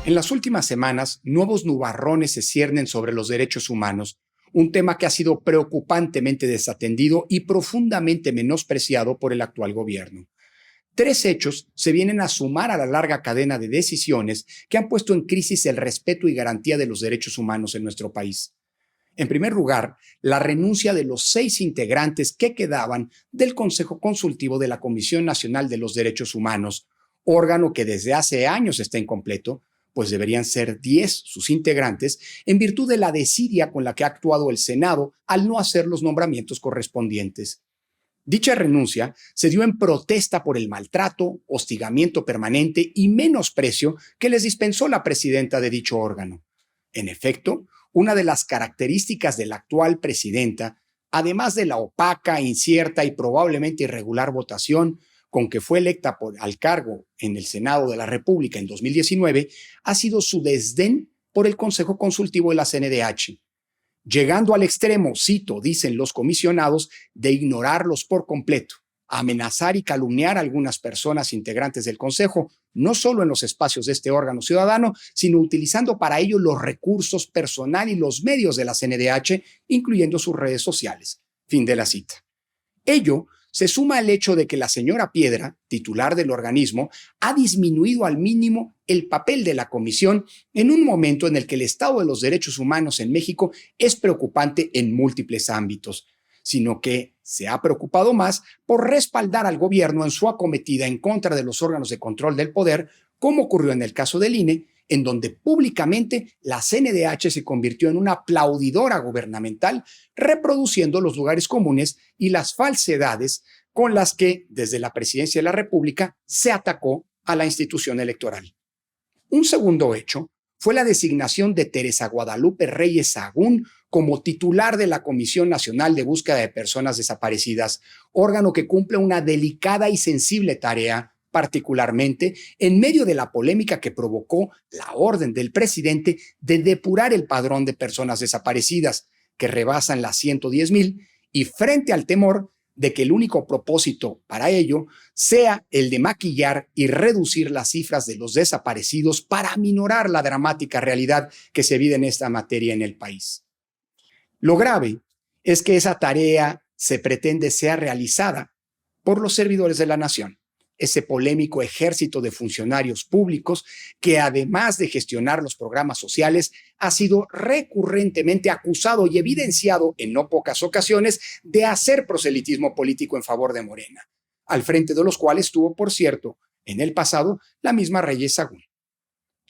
En las últimas semanas, nuevos nubarrones se ciernen sobre los derechos humanos, un tema que ha sido preocupantemente desatendido y profundamente menospreciado por el actual gobierno. Tres hechos se vienen a sumar a la larga cadena de decisiones que han puesto en crisis el respeto y garantía de los derechos humanos en nuestro país. En primer lugar, la renuncia de los 6 integrantes que quedaban del Consejo Consultivo de la Comisión Nacional de los Derechos Humanos, órgano que desde hace años está incompleto, pues deberían ser 10 sus integrantes, en virtud de la desidia con la que ha actuado el Senado al no hacer los nombramientos correspondientes. Dicha renuncia se dio en protesta por el maltrato, hostigamiento permanente y menosprecio que les dispensó la presidenta de dicho órgano. En efecto, una de las características de la actual presidenta, además de la opaca, incierta y probablemente irregular votación con que fue electa al cargo en el Senado de la República en 2019, ha sido su desdén por el Consejo Consultivo de la CNDH, llegando al extremo, cito, dicen los comisionados, de ignorarlos por completo, amenazar y calumniar a algunas personas integrantes del Consejo, no solo en los espacios de este órgano ciudadano, sino utilizando para ello los recursos personal y los medios de la CNDH, incluyendo sus redes sociales. Fin de la cita. Ello se suma al hecho de que la señora Piedra, titular del organismo, ha disminuido al mínimo el papel de la comisión en un momento en el que el estado de los derechos humanos en México es preocupante en múltiples ámbitos, sino que se ha preocupado más por respaldar al gobierno en su acometida en contra de los órganos de control del poder, como ocurrió en el caso del INE, en donde públicamente la CNDH se convirtió en una aplaudidora gubernamental, reproduciendo los lugares comunes y las falsedades con las que, desde la presidencia de la República, se atacó a la institución electoral. Un segundo hecho fue la designación de Teresa Guadalupe Reyes Sagún como titular de la Comisión Nacional de Búsqueda de Personas Desaparecidas, órgano que cumple una delicada y sensible tarea, particularmente en medio de la polémica que provocó la orden del presidente de depurar el padrón de personas desaparecidas, que rebasan las 110,000, y frente al temor de que el único propósito para ello sea el de maquillar y reducir las cifras de los desaparecidos para aminorar la dramática realidad que se vive en esta materia en el país. Lo grave es que esa tarea se pretende sea realizada por los servidores de la nación, ese polémico ejército de funcionarios públicos que, además de gestionar los programas sociales, ha sido recurrentemente acusado y evidenciado en no pocas ocasiones de hacer proselitismo político en favor de Morena, al frente de los cuales tuvo, por cierto, en el pasado, la misma Reyes Sagún.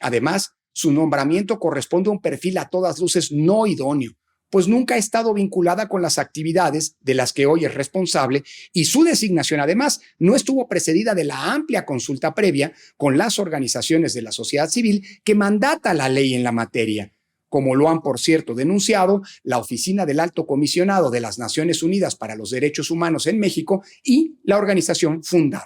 Además, su nombramiento corresponde a un perfil a todas luces no idóneo, pues nunca ha estado vinculada con las actividades de las que hoy es responsable, y su designación además no estuvo precedida de la amplia consulta previa con las organizaciones de la sociedad civil que mandata la ley en la materia, como lo han, por cierto, denunciado la Oficina del Alto Comisionado de las Naciones Unidas para los Derechos Humanos en México y la organización Fundar.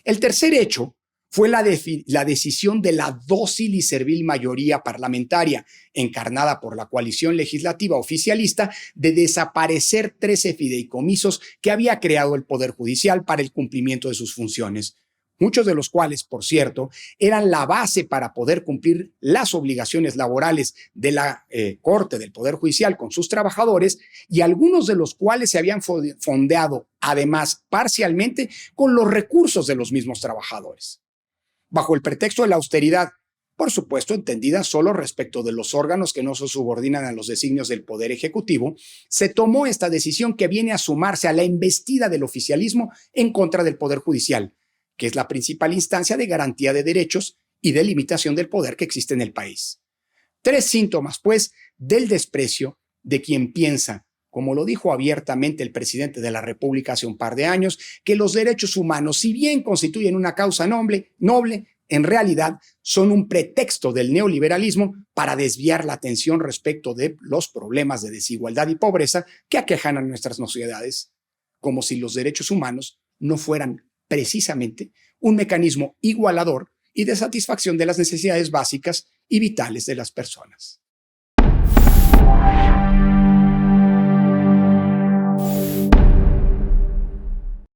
El tercer hecho fue la decisión de la dócil y servil mayoría parlamentaria, encarnada por la coalición legislativa oficialista, de desaparecer 13 fideicomisos que había creado el Poder Judicial para el cumplimiento de sus funciones, muchos de los cuales, por cierto, eran la base para poder cumplir las obligaciones laborales de la Corte del Poder Judicial con sus trabajadores, y algunos de los cuales se habían fondeado, además, parcialmente, con los recursos de los mismos trabajadores. Bajo el pretexto de la austeridad, por supuesto entendida solo respecto de los órganos que no se subordinan a los designios del Poder Ejecutivo, se tomó esta decisión que viene a sumarse a la embestida del oficialismo en contra del Poder Judicial, que es la principal instancia de garantía de derechos y de limitación del poder que existe en el país. Tres síntomas, pues, del desprecio de quien piensa, como lo dijo abiertamente el presidente de la República hace un par de años, que los derechos humanos, si bien constituyen una causa noble, en realidad son un pretexto del neoliberalismo para desviar la atención respecto de los problemas de desigualdad y pobreza que aquejan a nuestras sociedades, como si los derechos humanos no fueran precisamente un mecanismo igualador y de satisfacción de las necesidades básicas y vitales de las personas.